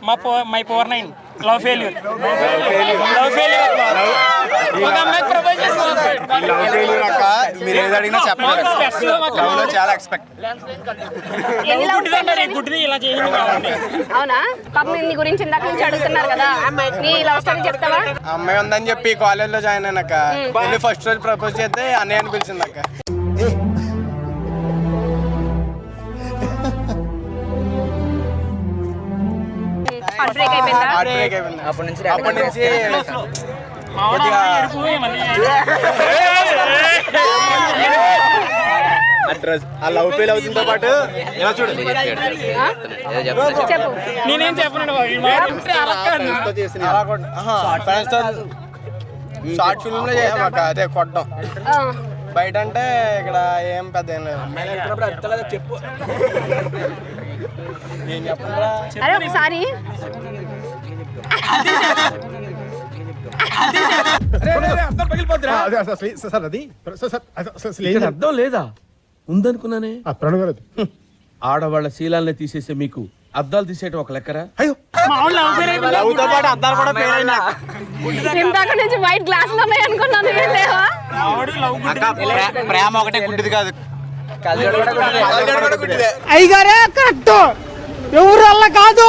My power 9 love failure ఒక అమ్మాయి propose మీరు ఏది అడిగినా చెప్పలేదు. చాలా ఎక్స్పెక్ట్ ఇలా చేయండి. అవునా పాపం నీ గురించి ఇందాక నుంచి అడుగుతున్నారు కదా, నీ లవ్ స్టోరీ చెప్తావా? అమ్మాయి ఉందని చెప్పి కాలేజ్ లో జాయిన్ అయినాక వెళ్ళి ఫస్ట్ రోజు ప్రపోజ్ చేస్తే అన్నయ్య అని పిలిచింది అక్క. హార్ట్ బ్రేక్ అయిపోయిందా? హార్ట్ బ్రేక్ అయిపోయింది. అప్పటి నుంచి కొద్దిగా ఆ లవ్ ఫెయిల్ అవుతుందో పాటు ఇలా చూడు చెప్పు. నేనేం చెప్పను షార్ట్ ఫిల్మ్ లో చేసాం అక్క. అదే కొట్టడం బయట అంటే ఇక్కడ ఏం పెద్ద ఏం లేదు. చెప్పు నేను చెప్పరా? అరే ఒకసారి అర్థం లేదా ఉందనుకున్నానే. ఆడవాళ్ళ శీలాన్ని తీసేసే మీకు అద్దాలు తీసేయటం ఒక లెక్కరా? అయ్యో లవ్తో పాటు అద్దాలు కూడా ఫెయిల్ అయినా. ఇందాక నుంచి వైట్ గ్లాస్ లో ఉన్నాయి అనుకున్నాను. ఏం లేవా? ప్రేమ ఒకటే గుడ్డిది కాదు, అయ్యగారే కరెక్ట్, ఎవరు వల్ల కాదు.